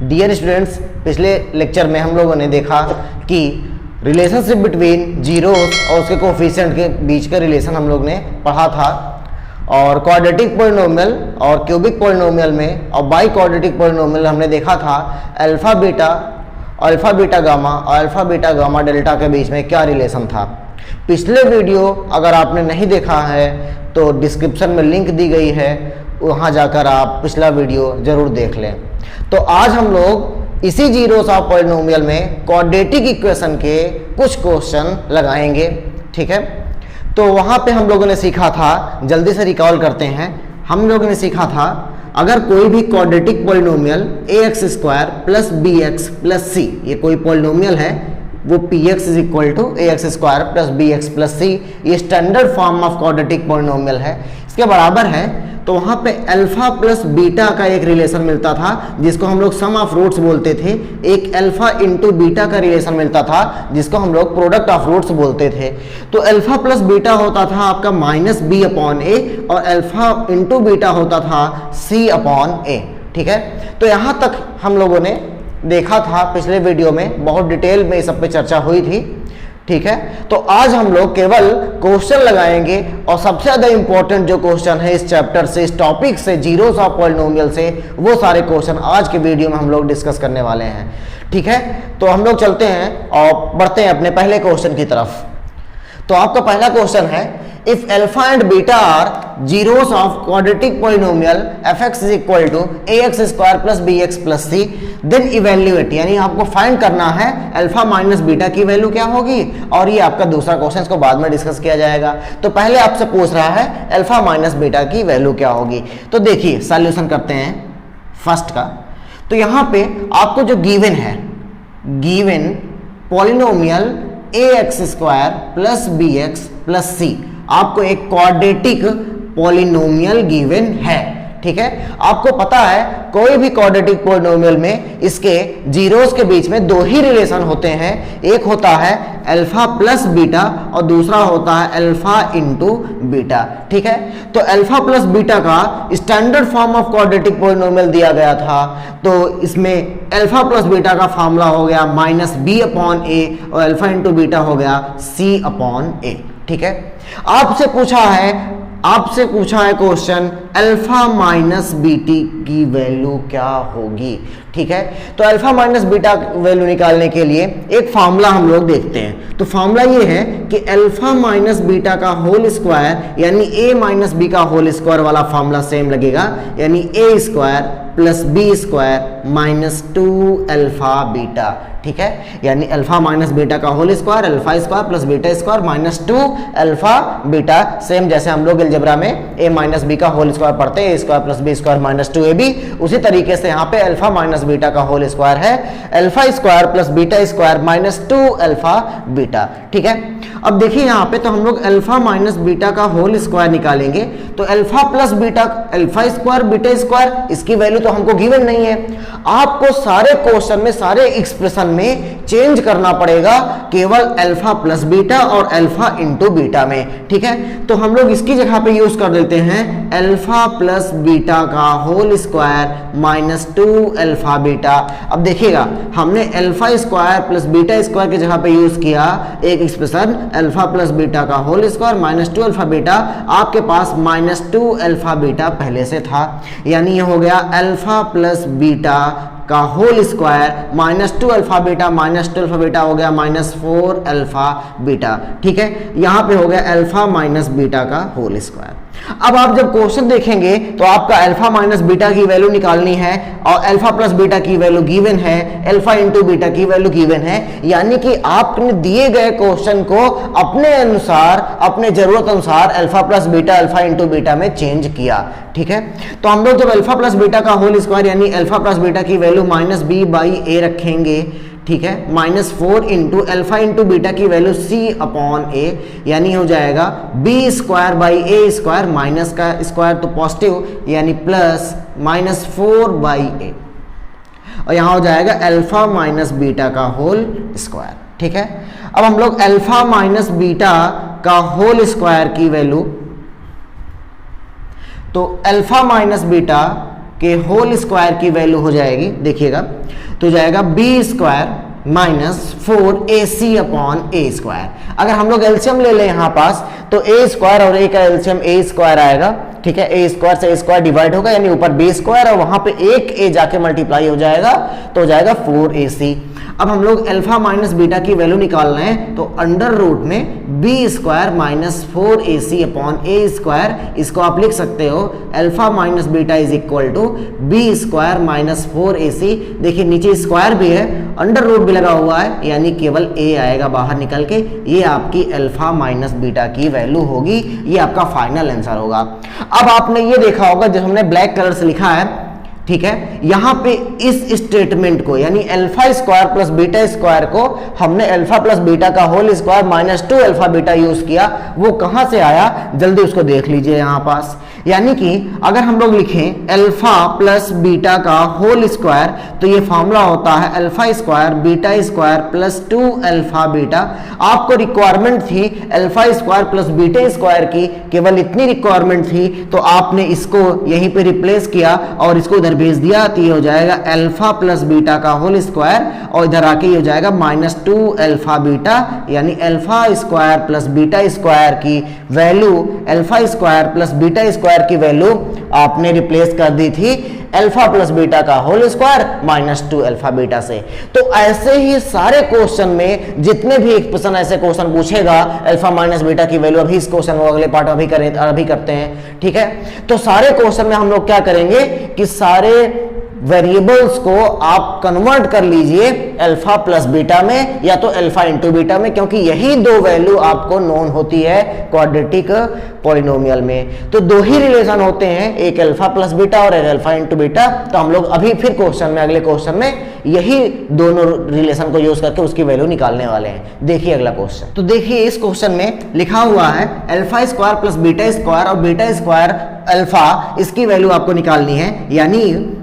Dear students, पिछले lecture में हम लोगों ने देखा कि रिलेशनशिप बिटवीन जीरोस और उसके कोफिशिएंट के बीच का रिलेशन हम लोग ने पढ़ा था। और क्वाड्रेटिक पॉलिनोमियल और क्यूबिक पॉलिनोमियल में और बाई क्वाड्रेटिक पॉलिनोमियल हमने देखा था अल्फा बीटा गामा और अल्फा बीटा गामा डेल्टा के बीच में क्या रिलेशन था। पिछले वीडियो अगर आपने नहीं देखा है तो डिस्क्रिप्शन में लिंक दी गई है, वहाँ जाकर आप पिछला वीडियो जरूर देख लें। तो आज हम लोग इसी जीरोस ऑफ पॉलिनोमियल में क्वाड्रेटिक इक्वेशन के कुछ क्वेश्चन लगाएंगे, ठीक है। तो वहाँ पे हम लोगों ने सीखा था, जल्दी से रिकॉल करते हैं, हम लोगों ने सीखा था अगर कोई भी quadratic polynomial ax square plus bx plus c, ये कोई पॉलिनोमियल है, वो px is equal to ax square plus bx plus c, ये standard form of quadratic polynomial है, इसके बराबर है। तो वहाँ पे अल्फा प्लस बीटा का एक रिलेशन मिलता था जिसको हम लोग सम ऑफ रूट्स बोलते थे, एक अल्फा इंटू बीटा का रिलेशन मिलता था जिसको हम लोग प्रोडक्ट ऑफ रूट्स बोलते थे। तो अल्फा प्लस बीटा होता था आपका माइनस बी अपॉन ए और अल्फा इंटू बीटा होता था सी अपॉन ए, ठीक है। तो यहाँ तक हम लोगों ने देखा था, पिछले वीडियो में बहुत डिटेल में इस सब पे चर्चा हुई थी, ठीक है। तो आज हम लोग केवल क्वेश्चन लगाएंगे और सबसे ज्यादा इंपॉर्टेंट जो क्वेश्चन है इस चैप्टर से, इस टॉपिक से, जीरोस ऑफ पॉलिनोमियल से, वो सारे क्वेश्चन आज के वीडियो में हम लोग डिस्कस करने वाले हैं, ठीक है। तो हम लोग चलते हैं और बढ़ते हैं अपने पहले क्वेश्चन की तरफ। तो आपका पहला क्वेश्चन है, if alpha and beta are zeros of quadratic polynomial fx is equal to ax square plus bx plus c, then evaluate, यानी आपको फाइंड करना है अल्फा माइनस बीटा की वैल्यू क्या होगी। और ये आपका दूसरा क्वेश्चन, इसको बाद में डिस्कस किया जाएगा। तो पहले आपसे पूछ रहा है अल्फा माइनस बीटा की वैल्यू क्या होगी। तो देखिए सॉल्यूशन करते हैं फर्स्ट का। तो यहाँ पे आपको जो गिवन है, given polynomial ax square plus bx plus c, आपको एक क्वाड्रेटिक पॉलिनोमियल गिवन है, ठीक है। आपको पता है कोई भी क्वाड्रेटिक पॉलिनोमियल में इसके जीरोस के बीच में दो ही रिलेशन होते हैं, एक होता है अल्फा प्लस बीटा और दूसरा होता है अल्फा इंटू बीटा, ठीक है। तो अल्फा प्लस बीटा का standard form of quadratic polynomial दिया गया था, तो इसमें अल्फा प्लस बीटा का फॉर्मूला हो गया माइनस बी अपॉन ए और अल्फा इंटू बीटा हो गया सी अपॉन ए, ठीक है। आपसे पूछा है क्वेश्चन अल्फा माइनस बीटी की वैल्यू क्या होगी, ठीक है। तो अल्फा माइनस बीटा वैल्यू निकालने के लिए एक फार्मूला हम लोग देखते हैं। तो फार्मूला ये है कि अल्फा माइनस बीटा का होल स्क्वायर यानी a माइनस बी का होल स्क्वायर वाला फार्मूला सेम लगेगा, यानी a square plus B square minus 2 alpha beta, ठीक है। यानी अल्फा माइनस बीटा का whole square alpha square plus beta square minus 2 alpha beta, same जैसे हम लोग अलजेब्रा में a माइनस बी का होल स्क्वायर पढ़ते हैं, a square plus B square minus 2ab, उसी तरीके से यहाँ पे अल्फा माइनस बीटा का होल स्क्वायर है alpha square plus beta square minus 2 alpha beta, ठीक है। अब देखिए यहाँ पे तो हम लोग अल्फा माइनस बीटा का होल स्क्वायर निकालेंगे, तो alpha plus beta alpha square beta square, इसकी वैल्यू तो हमको गिवन नहीं है। आपको सारे क्वेश्चन में, सारे एक्सप्रेशन में चेंज करना पड़ेगा केवल अल्फा प्लस बीटा और अल्फा इंटू बीटा में, ठीक है। तो हम लोग इसकी जगह पे यूज कर देते हैं अल्फा प्लस बीटा का whole square minus 2 alpha beta. अब देखिएगा हमने alpha square plus beta square की जगह पे यूज किया एक एक्सप्रेशन अल्फा प्लस बीटा का whole square minus 2 alpha beta, आपके पास माइनस 2 अल्फा बीटा पहले से था, यानी ये हो गया अल्फा प्लस बीटा का whole square minus 2 alpha beta minus 2 alpha beta हो गया माइनस 4 अल्फा बीटा, ठीक है। यहाँ पे हो गया अल्फा माइनस बीटा का होल स्क्वायर। अब आप जब क्वेश्चन देखेंगे तो आपका अल्फा माइनस बीटा की वैल्यू निकालनी है और अल्फा प्लस बीटा की वैल्यू गिवन है, अल्फा इंटू बीटा की वैल्यू गिवन है, यानी कि आपने दिए गए क्वेश्चन को अपने अनुसार, अपने जरूरत अनुसार alpha plus beta alpha into beta में चेंज किया, ठीक है। तो हम लोग जब अल्फा प्लस बीटा का होल स्क्वायर यानी अल्फा प्लस बीटा की value minus B by A रखेंगे, ठीक है, minus 4 into alpha into beta की वैल्यू c अपॉन ए, यानी हो जाएगा B square by A square, minus का स्क्वायर तो पॉजिटिव यानी प्लस माइनस 4 बाई ए, और यहाँ हो जाएगा अल्फा माइनस बीटा का होल स्क्वायर, ठीक है। अब हम लोग अल्फा माइनस बीटा का होल स्क्वायर की वैल्यू, तो अल्फा माइनस बीटा के होल स्क्वायर की वैल्यू हो जाएगी, देखिएगा तो जाएगा B square minus 4ac upon A square. अगर हम लोग एलसीएम ले लें यहाँ पास तो ए स्क्वायर और ए का एलसीएम ए स्क्वायर आएगा, ठीक है, ए स्क्वायर से ए स्क्वायर डिवाइड होगा यानी ऊपर बी स्क्वायर और वहां पे एक ए जाके मल्टीप्लाई हो जाएगा तो हो जाएगा 4ac। अब हम लोग अल्फा माइनस बीटा की वैल्यू निकाल रहे हैं तो अंडर रूट में B square minus 4ac upon A square, इसको आप लिख सकते हो alpha minus beta is equal to B square minus 4ac। देखिए नीचे स्क्वायर भी है, अंडर रूट भी लगा हुआ है यानी केवल a आएगा बाहर निकल के, ये आपकी अल्फा माइनस बीटा की वैल्यू होगी, ये आपका फाइनल आंसर होगा। अब आपने ये देखा होगा जो हमने ब्लैक कलर से लिखा है, ठीक है, यहां पे इस स्टेटमेंट को यानी alpha square plus beta square को हमने अल्फा प्लस बीटा का whole square minus 2 alpha beta use किया, वो कहां से आया जल्दी उसको देख लीजिए यहां पास। यानी कि अगर हम लोग लिखें अल्फा प्लस बीटा का होल स्क्वायर तो ये फॉर्मूला होता है alpha square beta square plus 2 alpha beta. आपको रिक्वायरमेंट थी alpha square plus beta square की, केवल इतनी रिक्वायरमेंट थी तो आपने इसको यहीं पे रिप्लेस किया और इसको इधर भेज दिया तो ये हो जाएगा अल्फा प्लस बीटा का होल स्क्वायर और इधर आके ये हो जाएगा माइनस 2 अल्फा बीटा, यानी alpha square plus beta square की value alpha square plus beta square की वैल्यू आपने रिप्लेस कर दी थी अल्फा प्लस बीटा का whole square minus 2 alpha beta से। तो ऐसे ही सारे क्वेश्चन में जितने भी एक्सप्रेशन ऐसे क्वेश्चन पूछेगा अल्फा माइनस बीटा की वैल्यू, अभी इस क्वेश्चन को अगले पार्ट में अभी करते हैं, ठीक है। तो सारे क्वेश्चन में हम लोग क्या करेंगे कि सारे वेरिएबल्स को आप कन्वर्ट कर लीजिए अल्फा प्लस बीटा में या तो अल्फा इंटू बीटा में, क्योंकि यही दो वैल्यू आपको नोन होती है क्वाड्रेटिक पॉलिनोमियल में। तो दो ही रिलेशन होते हैं, एक अल्फा प्लस बीटा और एक अल्फा इंटू बीटा। तो हम लोग अभी फिर क्वेश्चन में अगले क्वेश्चन में यही दोनों रिलेशन को यूज करके उसकी वैल्यू निकालने वाले हैं। देखिए अगला क्वेश्चन, तो देखिए इस क्वेश्चन में लिखा हुआ है alpha square plus beta square और बीटा स्क्वायर अल्फा, इसकी वैल्यू आपको निकालनी है। यानी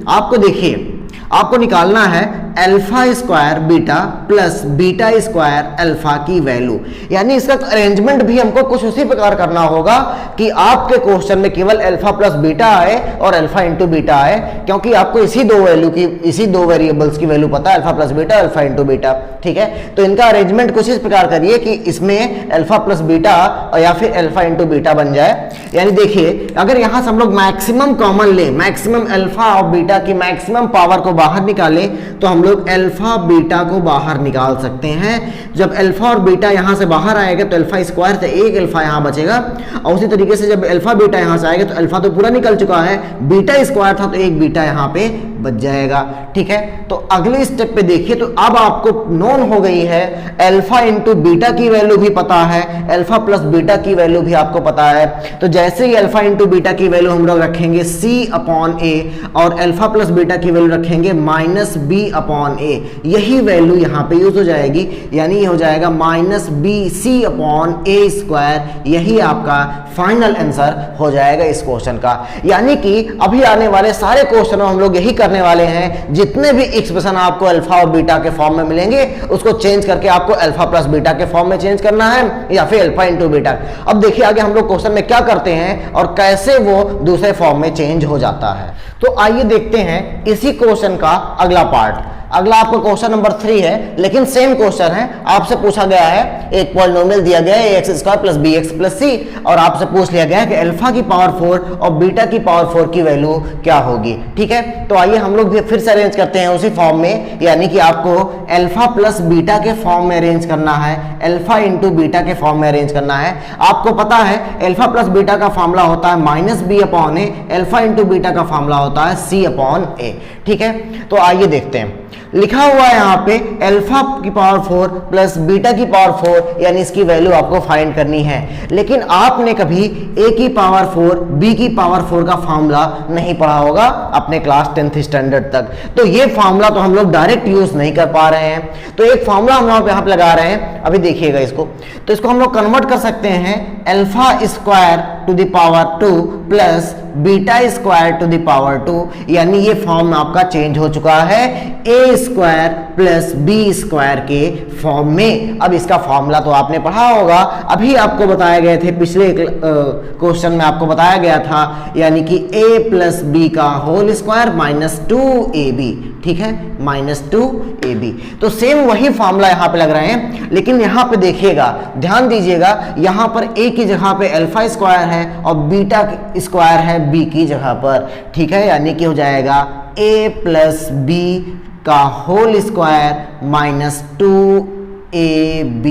आपको देखिए आपको निकालना है alpha square beta plus beta square alpha की वैल्यू, यानी इसका अरेंजमेंट भी हमको कुछ उसी प्रकार करना होगा कि आपके क्वेश्चन में केवल अल्फा प्लस बीटा आए और अल्फा इंटू बीटा आए, क्योंकि आपको इसी दो वैल्यू की, इसी दो वेरिएबल्स की वैल्यू पता है, alpha plus beta alpha into beta, ठीक है। तो इनका अरेंजमेंट कुछ इस प्रकार करिए कि इसमें अल्फा प्लस बीटा या फिर अल्फा इंटू बीटा बन जाए। यानी देखिए अगर यहां से हम लोग मैक्सिमम कॉमन ले, मैक्सिमम अल्फा और बीटा की मैक्सिमम पावर को बाहर निकाले तो हम लोग अल्फा बीटा को बाहर निकाल सकते हैं। जब अल्फा और बीटा यहां से बाहर आएगा तो अल्फा स्क्वायर से एक अल्फा यहां बचेगा, और उसी तरीके से जब अल्फा बीटा यहां से आएगा तो अल्फा तो पूरा निकल चुका है, बीटा स्क्वायर था तो एक बीटा यहां पे बच जाएगा, ठीक है। तो अगले स्टेप पे देखिए, तो अब आपको नोन हो गई है अल्फा इंटू बीटा की वैल्यू भी पता है, अल्फा प्लस बीटा की वैल्यू भी आपको पता है। तो जैसे ही अल्फा इंटू बीटा की वैल्यू हम लोग रखेंगे c अपॉन ए और अल्फा प्लस बीटा की वैल्यू रखेंगे माइनस बी अपॉन ए, यही वैल्यू यहाँ पे यूज हो जाएगी, यानी ये हो जाएगा minus B C upon A square, यही आपका फाइनल आंसर हो जाएगा इस क्वेश्चन का। यानी कि अभी आने वाले सारे क्वेश्चन हम लोग यही करने वाले हैं, जितने भी एक्सप्रेशन आपको अल्फा और बीटा के फॉर्म में मिलेंगे उसको चेंज करके आपको अल्फा प्लस बीटा के फॉर्म में चेंज करना है या फिर अल्फा इंटू बीटा। अब देखिए आगे हम लोग क्वेश्चन में क्या करते हैं और कैसे वो दूसरे फॉर्म में चेंज हो जाता है। तो आइए देखते हैं इसी क्वेश्चन का अगला पार्ट। अगला आपका क्वेश्चन नंबर 3 है, लेकिन सेम क्वेश्चन है। आपसे पूछा गया है एक पॉलिनोमियल दिया गया है X square plus B X plus C, और आपसे पूछ लिया गया है कि अल्फा की पावर 4 और बीटा की पावर 4 की वैल्यू क्या होगी, ठीक है। तो आइए हम लोग भी फिर से अरेंज करते हैं उसी फॉर्म में, यानी कि आपको अल्फा प्लस बीटा के फॉर्म में अरेंज करना है, अल्फा इंटू बीटा के फॉर्म में अरेंज करना है। आपको पता है अल्फा प्लस बीटा का फॉर्मूला होता है माइनस बी अपॉन ए, अल्फा इंटू बीटा का फॉर्मूला होता है सी अपॉन ए, ठीक है। तो आइए देखते हैं, लिखा हुआ है यहाँ पे अल्फा की पावर 4 प्लस बीटा की पावर 4, यानी इसकी वैल्यू आपको फाइंड करनी है। लेकिन आपने कभी ए की पावर 4 बी की पावर 4 का फॉर्मूला नहीं पढ़ा होगा अपने क्लास 10th स्टैंडर्ड तक, तो ये फॉर्मूला तो हम लोग डायरेक्ट यूज नहीं कर पा रहे हैं। तो एक फॉर्मूला हम यहाँ पे लगा रहे हैं, अभी देखिएगा इसको। तो इसको हम लोग कन्वर्ट कर सकते हैं alpha square to the power 2 plus beta square to the power 2, यानी ये फॉर्म आपका चेंज हो चुका है A square plus B square के फॉर्म में। अब इसका फॉर्मूला तो आपने पढ़ा होगा, अभी आपको बताए गए थे, पिछले क्वेश्चन में आपको बताया गया था, यानी कि a प्लस बी का होल स्क्वायर माइनस 2ab, ठीक है, माइनस 2ab। तो सेम वही फॉर्मूला यहां पे लग रहे हैं, लेकिन यहां पे देखिएगा, ध्यान दीजिएगा, यहां पर a की जगह पे अल्फा स्क्वायर है और बीटा स्क्वायर है b की जगह पर, ठीक है, यानी कि हो जाएगा a प्लस बी का होल स्क्वायर माइनस 2ab,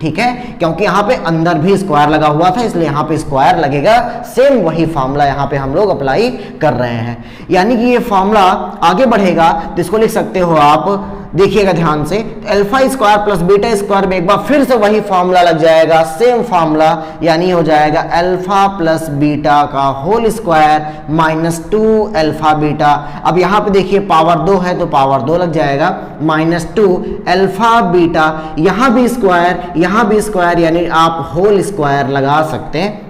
ठीक है, क्योंकि यहां पे अंदर भी स्क्वायर लगा हुआ था, इसलिए यहां पे स्क्वायर लगेगा। सेम वही फॉर्मूला यहां पे हम लोग अप्लाई कर रहे हैं, यानी कि ये फॉर्मूला आगे बढ़ेगा तो इसको लिख सकते हो आप, देखिएगा ध्यान से, alpha square plus beta square में एक बार फिर से वही फॉर्मूला लग जाएगा, सेम फॉर्मूला, यानी हो जाएगा अल्फा प्लस बीटा का whole square minus 2 alpha beta. अब यहां पे देखिए पावर 2 है तो पावर 2 लग जाएगा, माइनस 2 अल्फा बीटा, यहां भी स्क्वायर, यानी आप होल स्क्वायर लगा सकते हैं।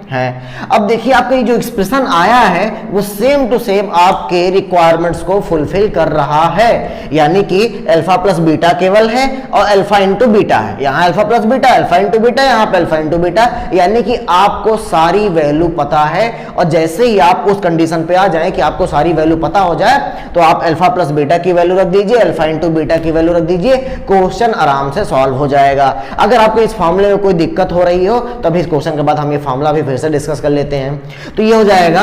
अब देखिए आपका ये जो एक्सप्रेशन आया है वो सेम टू सेम आपके रिक्वायरमेंट्स को फुलफिल कर रहा है, यानी कि अल्फा प्लस बीटा केवल है और अल्फा इंटू बीटा है, यहाँ alpha plus beta, alpha into beta, यहाँ पे अल्फा इंटू बीटा, यानी कि आपको सारी वैल्यू पता है। और जैसे ही आप उस कंडीशन पे आ जाए कि आपको सारी वैल्यू पता हो जाए तो आप अल्फा प्लस बीटा की वैल्यू रख दीजिए, अल्फा इंटू बीटा की वैल्यू रख दीजिए, क्वेश्चन आराम से सॉल्व हो जाएगा। अगर आपको इस फॉर्मूले में कोई दिक्कत हो रही हो तभी इस क्वेश्चन के बाद हम ये फॉर्मूला भी फिर से डिस्कस कर लेते हैं। तो ये हो जाएगा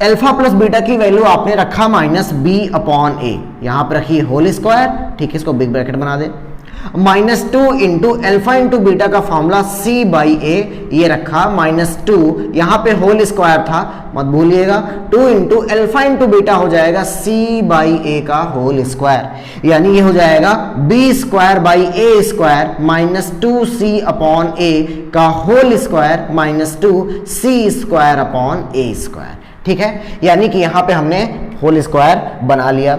अल्फा प्लस बीटा की वैल्यू आपने रखा माइनस बी अपॉन ए, यहां पर रखिए होल स्क्वायर, ठीक है, इसको बिग ब्रैकेट बना दे, minus 2 into alpha into beta का फॉर्मूला सी बाई ए, ये रखा माइनस 2, यहां पे होल स्क्वायर था मत भूलिएगा, 2 इंटू अल्फा इंटू बीटा हो जाएगा सी बाई ए का होल स्क्वायर, यानी ये हो जाएगा B square by A square minus 2c upon A का whole square minus 2c square upon A square, ठीक है, यानी कि यहां पे हमने होल स्क्वायर बना लिया।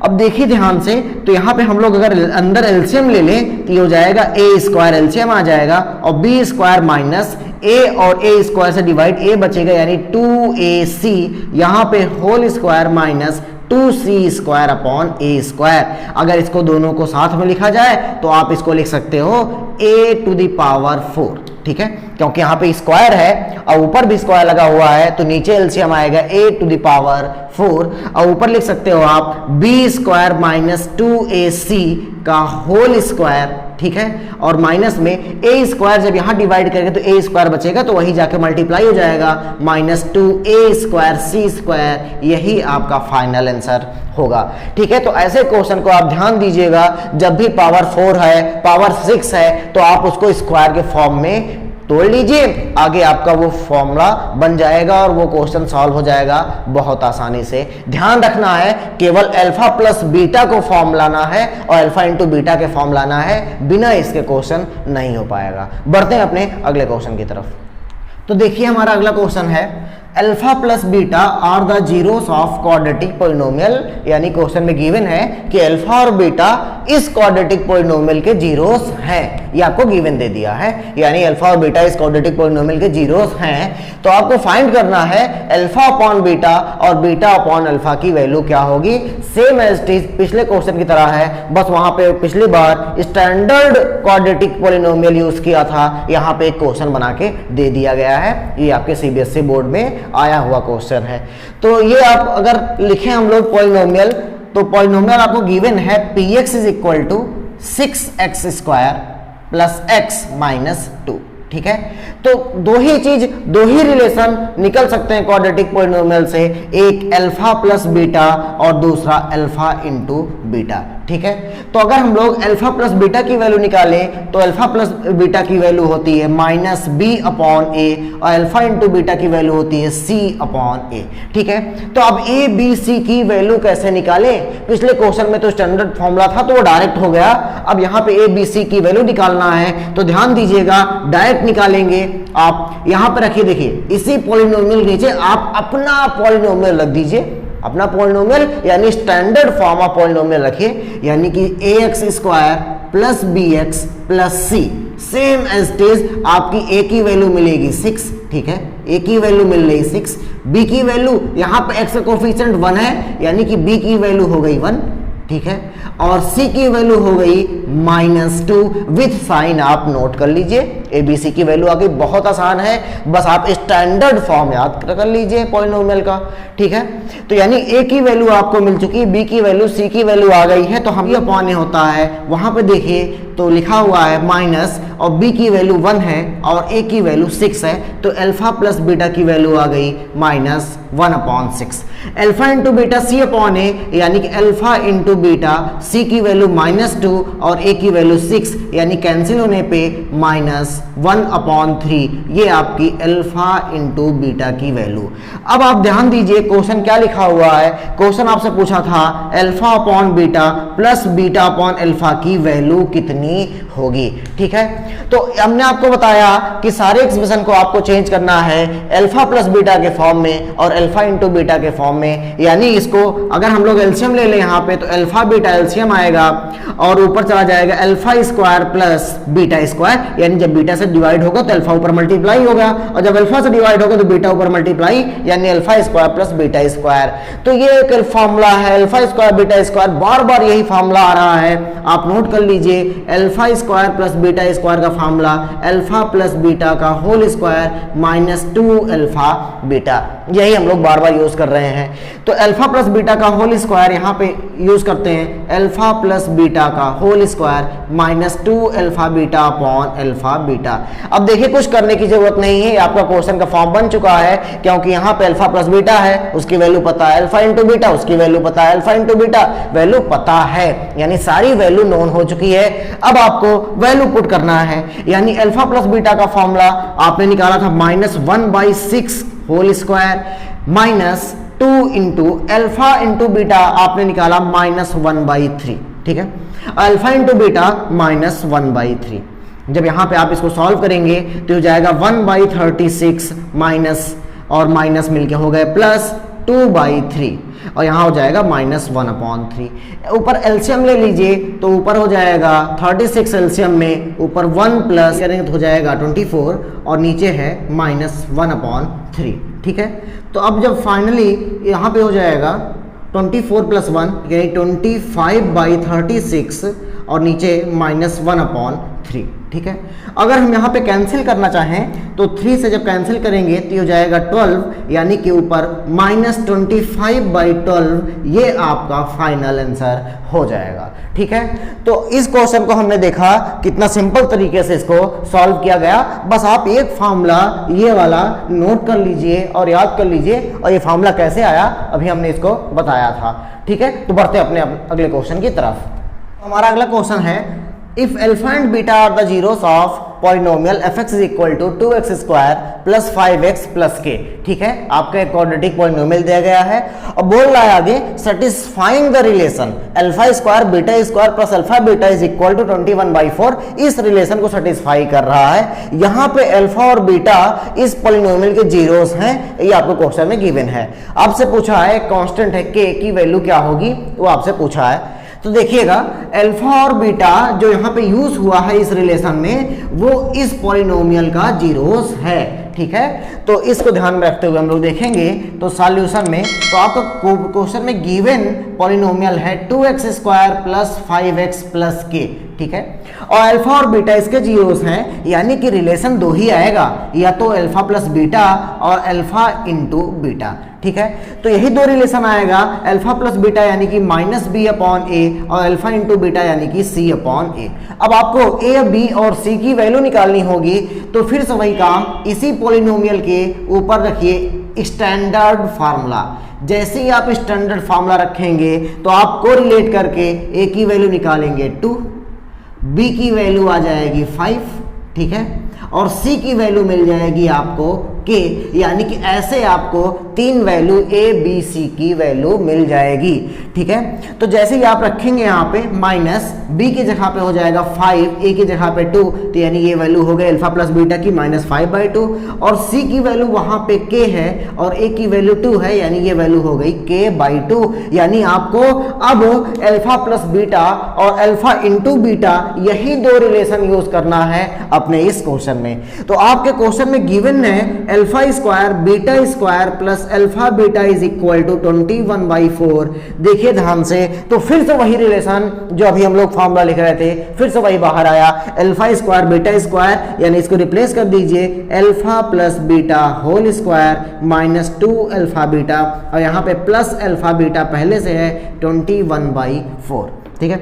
अब देखिए ध्यान से, तो यहां पे हम लोग अगर अंदर एलसीएम ले लें तो ये हो जाएगा ए स्क्वायर, एलसीएम आ जाएगा, और बी स्क्वायर माइनस ए और ए स्क्वायर से डिवाइड ए बचेगा, यानी 2ac, यहां पे whole square minus 2c square upon A square. अगर इसको दोनों को साथ में लिखा जाए तो आप इसको लिख सकते हो a टू द पावर 4, ठीक है, क्योंकि यहाँ पे स्क्वायर है और ऊपर भी स्क्वायर लगा हुआ है तो नीचे एलसीएम आएगा a टू द पावर 4, और ऊपर लिख सकते हो आप b स्क्वायर माइनस 2ac का होल स्क्वायर, ठीक है, और माइनस में a स्क्वायर जब यहाँ डिवाइड करेंगे तो a स्क्वायर बचेगा तो वही जाके मल्टीप्लाई हो जाएगा, minus 2a square c square, यही आपका फाइनल आंसर होगा, ठीक है। तो ऐसे क्वेश्चन को आप ध्यान दीजिएगा, जब भी पावर 4 है, पावर 6 है, तो आप उसको स्क्वायर के फॉर्म में तोड़ लीजिए, आगे आपका वो फॉर्मूला बन जाएगा और वो क्वेश्चन सॉल्व हो जाएगा बहुत आसानी से। ध्यान रखना है केवल अल्फा प्लस बीटा को फॉर्म लाना है और अल्फा इंटू बीटा के फॉर्म लाना है, बिना इसके क्वेश्चन नहीं हो पाएगा। बढ़ते हैं अपने अगले क्वेश्चन की तरफ। तो देखिए हमारा अगला क्वेश्चन है alpha plus beta are the zeros of quadratic polynomial, यानी क्वेश्चन में गिवन है कि अल्फा और बीटा इस क्वाड्रेटिक पॉलिनोमियल के जीरोस हैं, ये आपको गिवन दे दिया है, यानी अल्फा और बीटा इस क्वाड्रेटिक पॉलिनोमियल के जीरोस हैं। तो आपको फाइंड करना है अल्फा अपॉन बीटा और बीटा अपॉन अल्फा की वैल्यू क्या होगी। सेम एज इट इज पिछले क्वेश्चन की तरह है, बस वहां पे पिछली बार स्टैंडर्ड क्वाड्रेटिक पॉलिनोमियल यूज किया था, यहाँ पे एक क्वेश्चन बना के दे दिया गया है, ये आपके सीबीएसई बोर्ड में आया हुआ क्वेश्चन है। तो ये आप अगर लिखें हम लोग पॉलिनोमियल, तो पॉलिनोमियल आपको गिवन है px is equal to 6x square plus x minus 2, ठीक है। तो दो ही रिलेशन निकल सकते हैं क्वाड्रेटिक पॉलिनोमियल से, एक अल्फा प्लस बीटा और दूसरा अल्फा इंटू बीटा, ठीक है। तो अगर हम लोग अल्फा प्लस बीटा की वैल्यू निकालें तो अल्फा प्लस बीटा की वैल्यू होती है माइनस बी अपॉन ए और अल्फा इंटू बीटा की वैल्यू होती है सी अपॉन ए, ठीक है। तो अब ए बी सी की वैल्यू कैसे निकालें, पिछले क्वेश्चन में तो स्टैंडर्ड फॉर्मूला था तो वो डायरेक्ट हो गया, अब यहाँ पे ए बी सी की वैल्यू निकालना है, तो ध्यान दीजिएगा डायरेक्ट निकालेंगे। आप यहाँ पे रखिए, देखिए इसी पॉलिनोमियल नीचे आप अपना पॉलिनोमियल रख दीजिए, अपना पॉलिनोमियल यानी स्टैंडर्ड फॉर्म ऑफ पॉलिनोमियल रखिए, यानी कि ax square plus bx plus c same as it is आपकी ए की वैल्यू मिलेगी 6, ठीक है, ए की वैल्यू मिल रही 6, बी की वैल्यू यहाँ पे एक्स का कोफिशिएंट 1 है यानी कि बी की वैल्यू हो गई 1, ठीक है, और सी की वैल्यू हो गई -2 विथ साइन आप नोट कर लीजिए। ए बी सी की वैल्यू आ गई, बहुत आसान है, बस आप स्टैंडर्ड फॉर्म याद कर लीजिए पॉलिनोमियल का, ठीक है। तो यानी ए की वैल्यू आपको मिल चुकी है, बी की वैल्यू, सी की वैल्यू आ गई है, तो हम ये अपॉन होता है वहां पे देखिए तो लिखा हुआ है माइनस, और बी की वैल्यू 1 है और ए की वैल्यू 6 है, तो अल्फा प्लस बीटा की वैल्यू आ गई -1/6। Alpha into beta C upon A, यानी कि अल्फा इंटू बीटा, सी की वैल्यू -2 और ए की वैल्यू 6, यानी कैंसिल होने पे -1/3, ये आपकी अल्फा इंटू बीटा की वैल्यू। अब आप ध्यान दीजिए क्वेश्चन क्या लिखा हुआ है, क्वेश्चन आपसे पूछा था alpha upon beta plus beta upon alpha की वैल्यू कितनी होगी, ठीक है। तो हमने आपको बताया कि सारे एक्सप्रेशन को आपको चेंज करना है अल्फा प्लस बीटा के फॉर्म में और अल्फा इंटू बीटा के फॉर्म में, यानी इसको अगर हम लोग एलसीएम ले लें यहाँ पे तो अल्फा बीटा एलसीएम आएगा और ऊपर चला जाएगा alpha square plus beta square, यानी जब बीटा से डिवाइड होगा तो अल्फा ऊपर मल्टीप्लाई होगा और जब अल्फा से डिवाइड होगा तो बीटा ऊपर मल्टीप्लाई, यानी alpha square plus beta square. तो ये एक फॉर्मूला है अल्फा स्क्वायर बीटा स्क्वायर, बार बार यही फॉर्मूला आ रहा है, आप नोट कर लीजिए alpha square plus beta square का फॉर्मूला अल्फा प्लस बीटा का होल स्क्वायर -2 अल्फा बीटा, यही हम लोग बार बार यूज कर रहे हैं। तो अल्फा प्लस बीटा का होल स्क्वायर यहाँ पे यूज करते हैं, अल्फा प्लस बीटा का whole square -2 alpha beta upon alpha beta. अब देखिए कुछ करने की जरूरत नहीं है, आपका क्वेश्चन का फॉर्म बन चुका है, क्योंकि यहाँ पे अल्फा प्लस बीटा है उसकी वैल्यू पता है, अल्फा इंटू बीटा उसकी वैल्यू पता है, अल्फा इंटू बीटा वैल्यू पता है, यानी सारी वैल्यू नोन हो चुकी है। अब आपको वैल्यू पुट करना है, यानी अल्फा प्लस बीटा का फॉर्मूला आपने निकाला था -1/6 whole square -2 into alpha into beta आपने निकाला -1/3, ठीक है, अल्फा इंटू बीटा -1/3। जब यहां पे आप इसको सॉल्व करेंगे तो हो जाएगा 1/36 माइनस और माइनस मिलके हो गए +2/3 और यहाँ हो जाएगा -1/3। ऊपर एलसीएम ले लीजिए तो ऊपर हो जाएगा 36 एलसीएम में ऊपर 1 प्लस करेंगे तो हो जाएगा 24 और नीचे है -1/3, ठीक है। तो अब जब फाइनली यहाँ पे हो जाएगा 24 + 1 यानी 25/36 और नीचे -1/3, ठीक है। अगर हम यहाँ पे कैंसिल करना चाहें तो 3 से जब कैंसिल करेंगे तो हो जाएगा 12, यानी कि ऊपर -25/12, ये आपका फाइनल आंसर हो जाएगा, ठीक है। तो इस क्वेश्चन को हमने देखा कितना सिंपल तरीके से इसको सॉल्व किया गया। बस आप एक फार्मूला ये वाला नोट कर लीजिए और याद कर लीजिए, और ये फार्मूला कैसे आया अभी हमने इसको बताया था, ठीक है। तो बढ़ते अपने अगले क्वेश्चन की तरफ। हमारा अगला क्वेश्चन है if alpha and beta are the zeros of polynomial fx = 2x² + 5x + k, ठीक है। आपका एक क्वाड्रेटिक पॉलिनोमियल दिया गया है और बोल रहा है आगे satisfying the relation alpha square beta square plus alpha beta = 21/4, इस रिलेशन को सेटिस्फाई कर रहा है। यहाँ पे अल्फा और बीटा इस पॉलिनोमियल के जीरोस हैं, ये आपको क्वेश्चन में गिवन है। आपसे पूछा है कांस्टेंट है k की वैल्यू क्या होगी, वो आपसे पूछा है। तो देखिएगा अल्फा और बीटा जो यहाँ पे यूज हुआ है इस रिलेशन में वो इस पॉलिनोमियल का जीरोस है, ठीक है। तो इसको ध्यान में रखते हुए हम लोग देखेंगे तो सॉल्यूशन में तो आपका क्वेश्चन में गिवन पॉलिनोमियल है 2x² + 5x + k, ठीक है। और अल्फा और बीटा इसके जीरोस हैं, यानी कि रिलेशन दो ही आएगा, या तो अल्फा प्लस बीटा और अल्फा इंटू बीटा, ठीक है। तो यही दो रिलेशन आएगा, अल्फा प्लस बीटा यानी कि -b/a और अल्फा इंटू बीटा यानी कि c/a। अब आपको a, b और c की वैल्यू निकालनी होगी, तो फिर से वही काम, इसी पॉलिनोमियल के ऊपर रखिए स्टैंडर्ड फार्मूला। जैसे ही आप स्टैंडर्ड फार्मूला रखेंगे तो आप कोरिलेट करके a की वैल्यू निकालेंगे 2, b की वैल्यू आ जाएगी 5, ठीक है, और c की वैल्यू मिल जाएगी आपको के, यानी कि ऐसे आपको 3 वैल्यू ए बी सी की वैल्यू मिल जाएगी। ठीक है, तो जैसे ही आप रखेंगे यहाँ पे माइनस बी की जगह पे हो जाएगा 5, ए की जगह पे 2, तो यानी ये वैल्यू हो गई अल्फा प्लस बीटा की -5/2, और सी की वैल्यू वहां पे के है और ए की वैल्यू 2 है, यानी ये वैल्यू हो गई k/2। यानी आपको अब अल्फा प्लस बीटा और अल्फा इंटू बीटा यही दो रिलेशन यूज करना है अपने इस क्वेश्चन में। तो आपके क्वेश्चन में गिवन है alpha square beta square plus alpha beta is equal to 21/4। देखिए ध्यान से, तो फिर से वही रिलेशन जो अभी हम लोग फॉर्मूला लिख रहे थे, फिर से वही बाहर आया, अल्फा स्क्वायर बीटा स्क्वायर, यानी इसको रिप्लेस कर दीजिए alpha plus beta whole square -2 alpha beta, और यहाँ पे प्लस अल्फा बीटा पहले से है 21/4। ठीक है,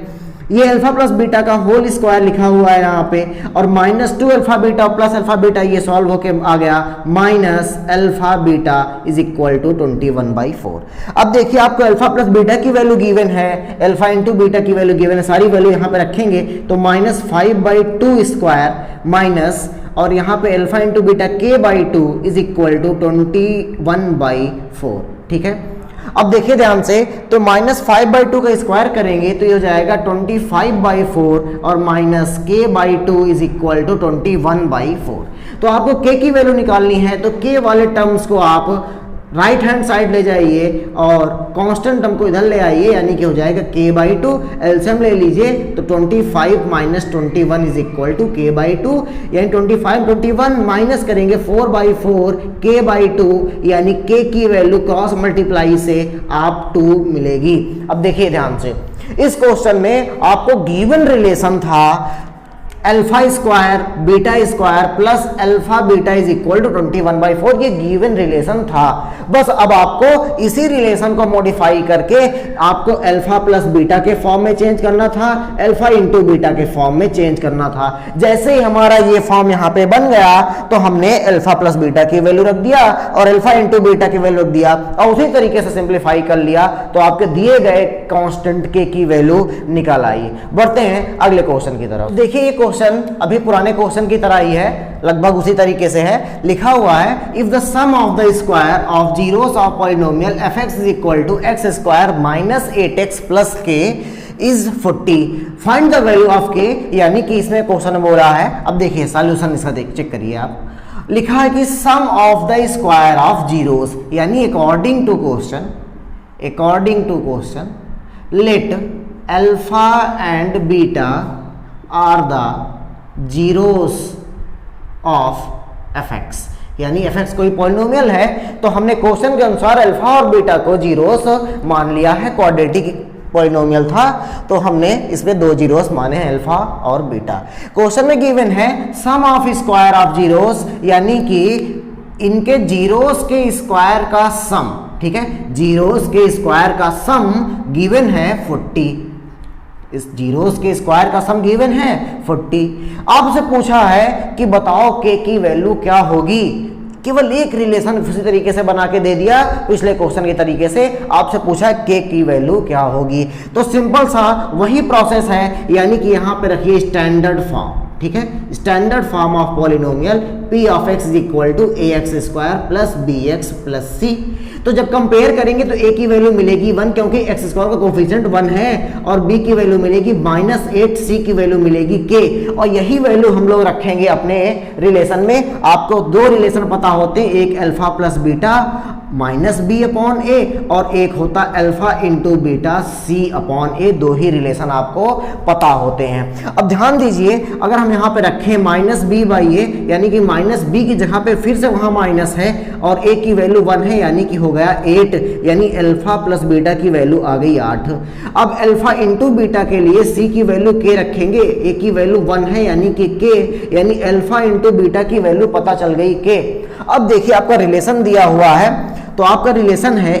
ये अल्फा प्लस बीटा का होल स्क्वायर लिखा हुआ है यहाँ पे, और -2 अल्फा बीटा और प्लस अल्फा बीटा ये सॉल्व होके आ गया minus alpha beta is equal to 21/4। अब देखिए आपको अल्फा प्लस बीटा की वैल्यू गिवन है, अल्फा इंटू बीटा की वैल्यू गिवन है, सारी वैल्यू यहाँ पे रखेंगे तो -5/2 स्क्वायर माइनस, और यहाँ पे alpha into beta k/2 is equal to 21/4। ठीक है, अब देखिए ध्यान से, तो -5/2 का स्क्वायर करेंगे तो ये हो जाएगा 25/4 और minus k/2 is equal to 21/4। तो आपको k की वैल्यू निकालनी है, तो k वाले टर्म्स को आप राइट हैंड साइड ले जाइए और कांस्टेंट टर्म को इधर ले आइए, यानी कि हो जाएगा k/2, एलसीएम ले लीजिए तो 25 minus 21 is equal to k/2, यानी 25 21 माइनस करेंगे 4/4 k/2, यानी k की वैल्यू क्रॉस मल्टीप्लाई से आप 2 मिलेगी। अब देखिए ध्यान से, इस क्वेश्चन में आपको गिवन रिलेशन था alpha square beta square plus alpha beta is equal to 21/4, ये गिवन रिलेशन था। बस अब आपको इसी रिलेशन को मॉडिफाई करके आपको अल्फा प्लस बीटा के फॉर्म में चेंज करना था, अल्फा इंटू बीटा के फॉर्म में चेंज करना था। जैसे ही हमारा ये फॉर्म यहाँ पे बन गया तो हमने अल्फा प्लस बीटा की वैल्यू रख दिया और अल्फा इंटू बीटा की वैल्यू रख दिया, और उसी तरीके से सिंप्लीफाई कर लिया तो आपके दिए गए कांस्टेंट के की वैल्यू निकाल आई। बढ़ते हैं अगले क्वेश्चन की तरफ। देखिए ये क्वेश्चन अभी पुराने क्वेश्चन की तरह ही है, लगभग उसी तरीके से है। लिखा हुआ है if the sum of the square of zeros of polynomial fx is equal to x square minus 8x plus k is 40, find the value of k, यानी कि इसमें क्वेश्चन बोल रहा है। अब देखिए सॉल्यूशन इसका चेक करिए आप, लिखा है कि sum of the square of zeros, यानी according to question let alpha and beta are the zeros of fx, यानी fx कोई पॉलिनोमियल है तो हमने क्वेश्चन के अनुसार अल्फा और बीटा को जीरोस मान लिया है, क्वाड्रेटिक पॉलिनोमियल था तो हमने इसमें दो जीरोस माने हैं अल्फा और बीटा। क्वेश्चन में गिवन है सम ऑफ स्क्वायर ऑफ जीरोस, यानी कि इनके जीरोस के स्क्वायर का सम, ठीक है, जीरोस के स्क्वायर का सम गिवन है 40, इस जीरोस के स्क्वायर का सम गिवन है 40। आपसे पूछा है कि बताओ k की वैल्यू क्या होगी, केवल एक रिलेशन उसी तरीके से बना के दे दिया पिछले क्वेश्चन के तरीके से, आपसे पूछा है k की वैल्यू क्या होगी। तो सिंपल सा वही प्रोसेस है, यानी कि यहाँ पे रखिए स्टैंडर्ड फॉर्म, ठीक है, standard form of polynomial p of x is equal to ax square plus bx plus c। तो जब कंपेयर करेंगे तो a की वैल्यू मिलेगी 1, क्योंकि x स्क्वायर का कोफिशिएंट 1 है, और b की वैल्यू मिलेगी -8, c की वैल्यू मिलेगी k, और यही वैल्यू हम लोग रखेंगे अपने रिलेशन में। आपको दो रिलेशन पता होते हैं, एक alpha plus beta minus B upon A, और एक होता alpha into beta C upon A, दो ही रिलेशन आपको पता होते हैं। अब ध्यान दीजिए, अगर हम यहाँ पे रखें माइनस बी बाई ए, यानी कि माइनस बी की जगह पे फिर से वहाँ माइनस है और ए की वैल्यू 1 है, यानी कि हो गया 8, यानी अल्फा प्लस बीटा की वैल्यू आ गई 8। अब अल्फा इंटू बीटा के लिए सी की वैल्यू के रखेंगे, ए की वैल्यू 1 है यानी कि के, यानी अल्फा इंटू बीटा की वैल्यू पता चल गई के। अब देखिए आपका रिलेशन दिया हुआ है, तो आपका रिलेशन है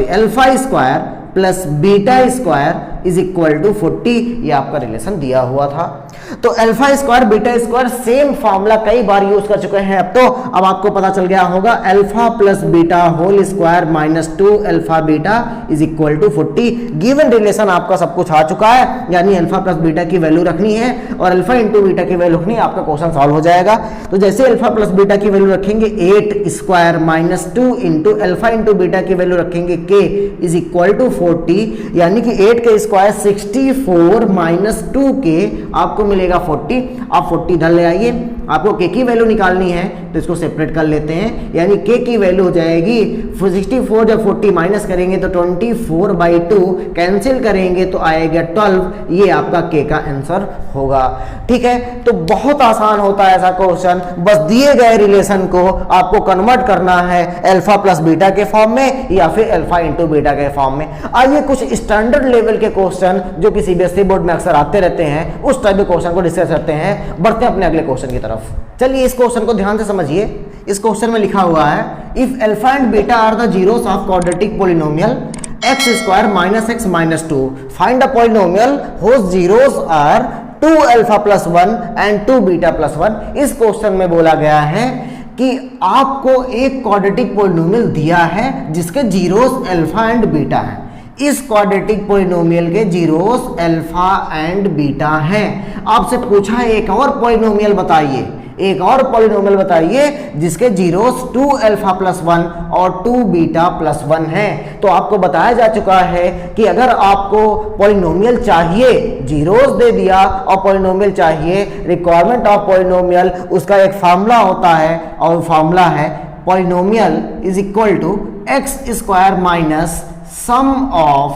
alpha square plus beta square is equal to 40, ये आपका रिलेशन दिया हुआ था। तो alpha square beta square same formula कई बार यूज कर चुके हैं। अब आपको पता चल गया होगा alpha plus beta whole square minus 2 alpha beta is equal to 40। Given relation आपका सब कुछ आ चुका है, यानी अल्फा प्लस बीटा की वैल्यू रखनी है और अल्फा इंटू बीटा की वैल्यू रखनी है, आपका क्वेश्चन सॉल्व हो जाएगा। तो जैसे अल्फा प्लस बीटा की वैल्यू रखेंगे 8 square minus 2 into alpha into beta की वैल्यू रखेंगे k इज इक्वल टू 40, यानी कि 8 के स्क्वायर 64 माइनस 2k आपको मिलेगा 40। आप 40 इधर ले आइए, आपको k की वैल्यू निकालनी है तो इसको सेपरेट कर लेते हैं, यानी k की वैल्यू हो जाएगी 64, जब 40 माइनस करेंगे तो 24/2 कैंसिल करेंगे तो आएगा 12, ये आपका k का आंसर होगा। ठीक है, तो बहुत आसान होता है ऐसा क्वेश्चन, बस दिए गए रिलेशन को आपको कन्वर्ट करना है अल्फा प्लस बीटा के फॉर्म में या फिर अल्फा इंटू बीटा के फॉर्म में। आइए कुछ स्टैंडर्ड लेवल के क्वेश्चन जो कि सीबीएसई बोर्ड में अक्सर आते रहते हैं, उस टाइप के क्वेश्चन को डिस्कस करते हैं। बढ़ते हैं अपने अगले क्वेश्चन की तरफ। चलिए इस क्वेश्चन को ध्यान से समझिए। इस क्वेश्चन में लिखा हुआ है if alpha and beta are the zeros of quadratic polynomial x square minus x minus 2, find the polynomial whose zeros are 2 alpha plus 1 and 2 beta plus 1। इस क्वेश्चन में बोला गया है कि आपको एक क्वाड्रेटिक पॉलिनोमियल दिया है जिसके जीरोस अल्फा एंड बीटा है। इस क्वाड्रेटिक पॉलिनोमियल के जीरोस अल्फा एंड बीटा हैं। आपसे पूछा है एक और पॉलिनोमियल बताइए, एक और पॉलिनोमियल बताइए जिसके जीरोस 2 अल्फा प्लस 1 और 2 बीटा प्लस 1 है। तो आपको बताया जा चुका है कि अगर आपको पॉलिनोमियल चाहिए, जीरोस दे दिया और पॉलिनोमियल चाहिए, रिक्वायरमेंट ऑफ पॉलिनोमियल उसका एक फार्मूला होता है और फार्मूला है polynomial is equal to X square minus sum of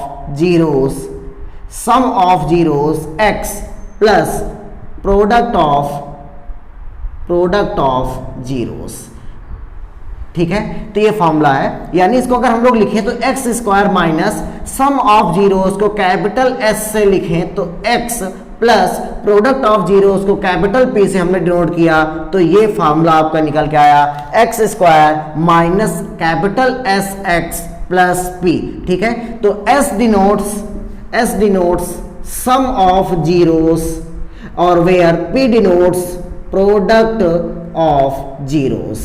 zeros x plus product of zeros. ठीक है, तो ये फॉर्मूला है, यानी इसको अगर हम लोग लिखें तो x square minus sum of zeros को कैपिटल एस से लिखें तो x plus product of zeros को कैपिटल पी से हमने डिनोट किया तो ये फॉर्मूला आपका निकल के आया X square minus capital S X plus P. ठीक है, तो S denotes sum of zeros और where P denotes product of zeros.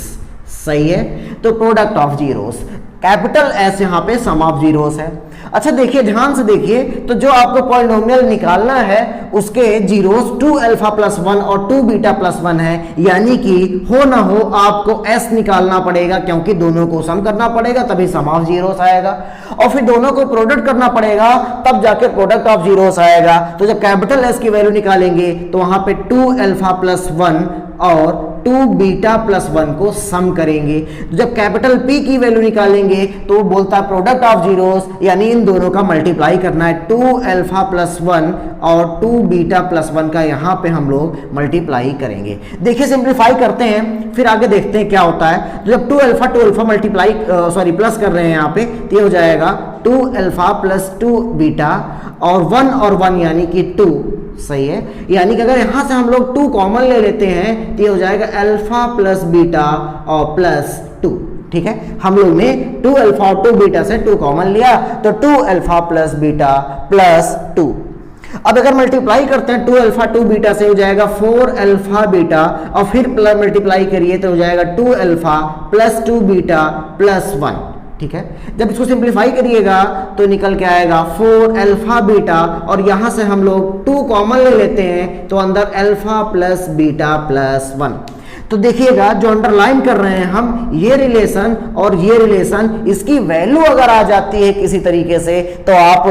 सही है, तो product of zeros, capital S यहाँ पे सम ऑफ जीरोस है। अच्छा देखिए, ध्यान से देखिए, तो जो आपको पॉलिनोमियल निकालना है उसके जीरोस 2 अल्फा प्लस 1 और 2 बीटा प्लस 1 है, यानी कि हो ना हो आपको S निकालना पड़ेगा क्योंकि दोनों को सम करना पड़ेगा तभी सम ऑफ जीरोस आएगा, और फिर दोनों को प्रोडक्ट करना पड़ेगा तब जाके प्रोडक्ट ऑफ जीरोस आएगा। तो जब कैपिटल S की वैल्यू निकालेंगे तो वहां पे 2 अल्फा प्लस 1 और 2 बीटा प्लस 1 को सम करेंगे। जब कैपिटल P की वैल्यू निकालेंगे तो वो बोलता है प्रोडक्ट ऑफ जीरोस, यानी इन दोनों का मल्टीप्लाई करना है। 2 अल्फा प्लस 1 और 2 बीटा प्लस 1 का यहाँ पे हम लोग मल्टीप्लाई करेंगे। देखिए सिंप्लीफाई करते हैं फिर आगे देखते हैं क्या होता है। तो जब 2 अल्फा मल्टीप्लाई प्लस कर रहे हैं यहाँ पे, तो ये हो जाएगा 2 अल्फा प्लस 2 बीटा और 1 और 1 यानी कि 2। सही है, यानी कि अगर यहां से हम लोग 2 कॉमन ले लेते हैं तो ये हो जाएगा अल्फा प्लस बीटा और प्लस 2। ठीक है, हम लोग ने 2 अल्फा और 2 बीटा से 2 कॉमन लिया तो 2 अल्फा प्लस बीटा प्लस 2। अब अगर मल्टीप्लाई करते हैं 2 अल्फा 2 बीटा से हो जाएगा 4 अल्फा बीटा और फिर मल्टीप्लाई करिए तो हो जाएगा 2 अल्फा प्लस 2 बीटा प्लस 1। ठीक है, जब इसको सिंप्लीफाई करिएगा तो निकल के आएगा 4 अल्फा बीटा और यहां से हम लोग 2 कॉमन ले लेते हैं तो अंदर अल्फा प्लस बीटा प्लस 1। तो देखिएगा जो अंडरलाइन कर रहे हैं हम, ये रिलेशन और ये रिलेशन, इसकी वैल्यू अगर आ जाती है किसी तरीके से तो आप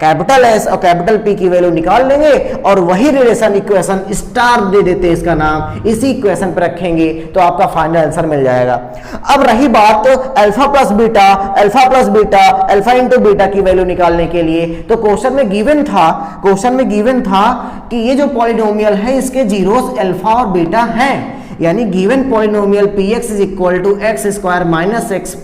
कैपिटल एस और कैपिटल पी की वैल्यू निकाल लेंगे और वही रिलेशन इक्वेशन स्टार दे देते हैं इसका नाम, इसी इक्वेशन पर रखेंगे तो आपका फाइनल आंसर मिल जाएगा। अब रही बात alpha plus beta, alpha into beta की वैल्यू निकालने के लिए, तो क्वेश्चन में गिवन था कि ये जो पॉलिनोमियल है इसके जीरोस अल्फा और बीटा हैं, यानी given polynomial px is equal to X square minus X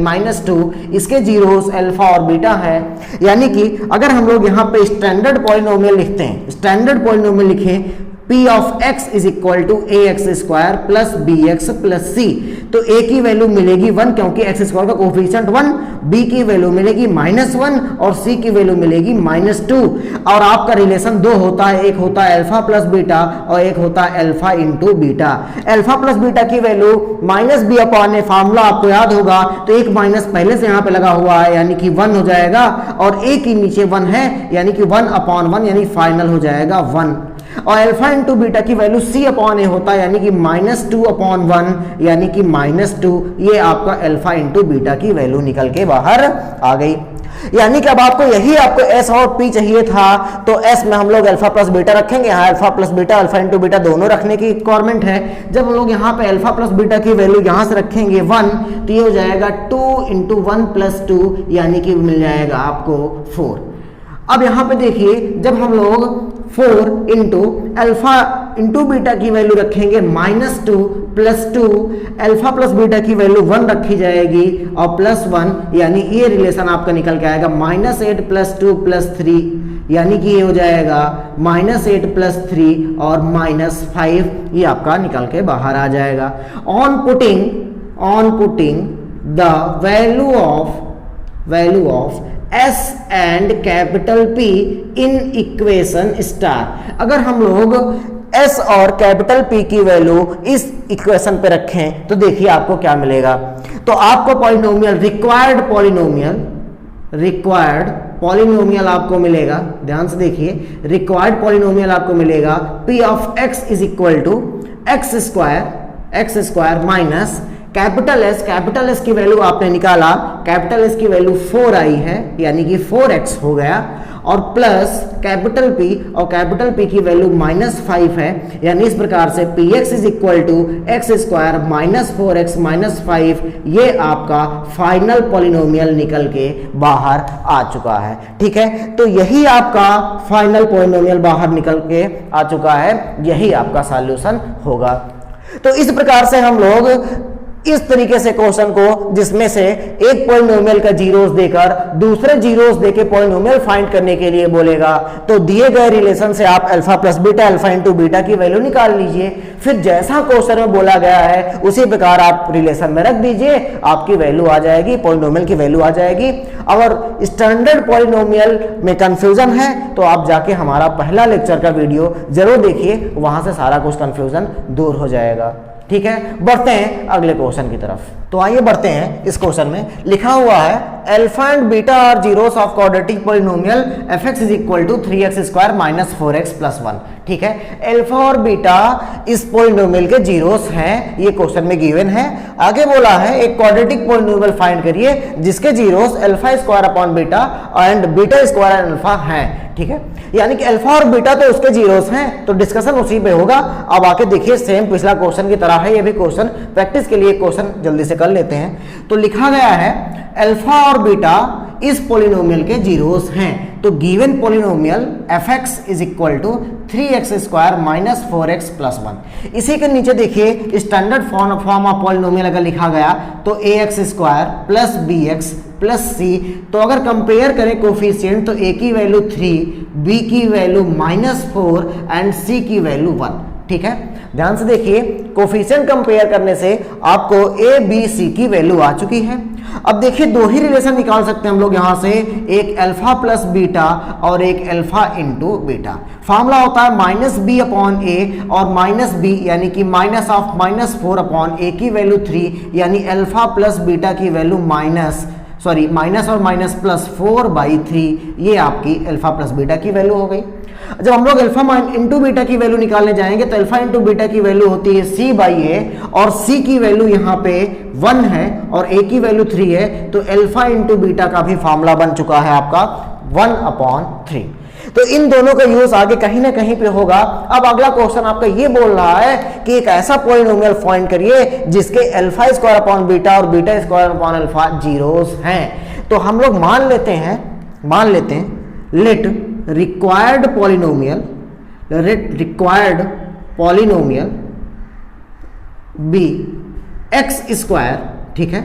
minus 2, इसके जीरोस अल्फा और बीटा है। यानी कि अगर हम लोग यहाँ पे स्टैंडर्ड पॉलिनोमियल लिखते हैं, स्टैंडर्ड पॉलिनोमियल लिखें P of x is equal to A X square plus B X plus C. तो a की वैल्यू मिलेगी 1 क्योंकि एक्स स्क्वायर का कोफिशिएंट 1, b की वैल्यू मिलेगी -1 और c की वैल्यू मिलेगी -2। और आपका रिलेशन दो होता है, एक होता है अल्फा प्लस बीटा और एक होता है alpha into beta. Alpha plus beta की वैल्यू -b अपॉन ए, फार्मूला आपको याद होगा, तो एक माइनस पहले से यहाँ पे लगा हुआ है यानी कि 1 हो जाएगा और a की नीचे 1 है यानी कि 1 अपॉन 1 यानी फाइनल हो जाएगा 1। और अल्फा इंटू बीटा की वैल्यू c अपॉन ए होता है यानी कि -2 अपॉन 1 यानी कि -2। ये आपका अल्फा इंटू बीटा की वैल्यू निकल के बाहर आ गई। यानी कि अब आपको s और p चाहिए था, तो s में हम लोग अल्फा प्लस बीटा रखेंगे। यहाँ alpha plus beta, alpha into beta दोनों रखने की रिक्वायरमेंट है। जब हम लोग यहाँ पे अल्फा प्लस बीटा की वैल्यू यहाँ से रखेंगे 1, तो ये हो जाएगा 2 इंटू 1 प्लस 2 यानी कि मिल जाएगा आपको 4। अब यहाँ पे देखिए, जब हम लोग 4 इंटू अल्फा इंटू बीटा की वैल्यू रखेंगे -2 प्लस 2, अल्फा प्लस बीटा की वैल्यू 1 रखी जाएगी और +1 यानी ये रिलेशन आपका निकल के आएगा -8 प्लस 2 प्लस 3 यानी कि ये हो जाएगा -8 प्लस 3 और -5, ये आपका निकल के बाहर आ जाएगा। On putting the value of S and capital P in equation star. अगर हम लोग S और कैपिटल P की वैल्यू इस इक्वेशन पे रखें तो देखिए आपको क्या मिलेगा। तो आपको पॉलिनोमियल रिक्वायर्ड पॉलिनोमियल आपको मिलेगा, ध्यान से देखिए, रिक्वायर्ड पॉलिनोमियल आपको मिलेगा P of x is equal to X square minus capital S की वैल्यू आपने निकाला, कैपिटल S की वैल्यू 4 आई है यानी कि 4x हो गया, और प्लस कैपिटल P, और कैपिटल P की वैल्यू -5 है यानी इस प्रकार से px is equal to X square -4x -5, ये आपका फाइनल पॉलिनोमियल निकल के बाहर आ चुका है। ठीक है, तो यही आपका फाइनल पॉलिनोमियल बाहर निकल के आ चुका है, यही आपका सॉल्यूशन होगा। तो इस प्रकार से हम लोग इस तरीके से क्वेश्चन को, जिसमें से एक पॉलिनोमियल का जीरोस देकर दूसरे जीरोस देके पॉलिनोमियल फाइंड करने के लिए बोलेगा, तो दिए गए रिलेशन से आप alpha plus beta, alpha into beta की वैल्यू निकाल लीजिए। फिर जैसा क्वेश्चन में बोला गया है उसी प्रकार आप रिलेशन में रख दीजिए, आपकी वैल्यू आ जाएगी, पॉलिनोमियल की वैल्यू आ जाएगी। अगर स्टैंडर्ड पॉलिनोमियल में कंफ्यूजन है तो आप जाके हमारा पहला लेक्चर का वीडियो जरूर देखिए, वहां से सारा कुछ कंफ्यूजन दूर हो जाएगा। ठीक है, बढ़ते हैं अगले क्वेश्चन की तरफ। तो आइए बढ़ते हैं, इस क्वेश्चन में लिखा हुआ है alpha and beta are zeros of quadratic polynomial fx is equal to 3x square minus 4x plus 1। ठीक है, अल्फा और बीटा इस पॉलिनोमियल के जीरोस हैं, ये क्वेश्चन में गिवन है। आगे बोला है एक क्वाड्रेटिक पॉलिनोमियल फाइंड करिए जिसके zeros alpha square upon beta and beta square alpha हैं। ठीक है, यानी कि अल्फा और बीटा तो उसके जीरोस हैं, तो डिस्कशन उसी पे होगा। अब आके देखिए, सेम पिछला क्वेश्चन की तरह है ये भी क्वेश्चन, प्रैक्टिस के लिए क्वेश्चन जल्दी से कर लेते हैं। तो लिखा गया है अल्फा और बीटा इस पॉलिनोमियल के जीरोस हैं, तो given polynomial fx is equal to 3x square minus 4x plus 1। इसी के नीचे देखिए स्टैंडर्ड फॉर्म ऑफ पॉलिनोमियल अगर लिखा गया तो ax square plus bx plus c। तो अगर कंपेयर करें कोफिशिएंट तो a की वैल्यू 3, b की वैल्यू -4 एंड c की वैल्यू 1। ठीक है, ध्यान से देखिए, कोफिशिएंट कंपेयर करने से आपको a b c की वैल्यू आ चुकी है। अब देखिए दो ही रिलेशन निकाल सकते हैं हम लोग यहाँ से, एक अल्फा प्लस बीटा और एक अल्फा इंटू बीटा। फॉर्मूला होता है -b अपॉन a और -b यानी कि -4 अपॉन a की वैल्यू 3 यानी अल्फा प्लस बीटा की वैल्यू माइनस और माइनस प्लस 4/3, ये आपकी अल्फा प्लस बीटा की वैल्यू हो गई। जब हम लोग अल्फा इंटू बीटा की वैल्यू निकालने जाएंगे तो अल्फा इंटू बीटा की वैल्यू होती है c/a और c की वैल्यू यहाँ पे 1 है और a की वैल्यू 3 है, तो अल्फा इंटू बीटा का भी फॉर्मूला बन चुका है आपका 1/3। तो इन दोनों का यूज आगे कहीं ना कहीं पे होगा। अब अगला क्वेश्चन आपका ये बोल रहा है कि एक ऐसा पॉलिनोमियल फाइंड करिए जिसके अल्फा स्क्वायर अपॉन बीटा और beta square upon alpha zeros हैं। तो हम लोग मान लेते हैं let required polynomial be X square, ठीक है,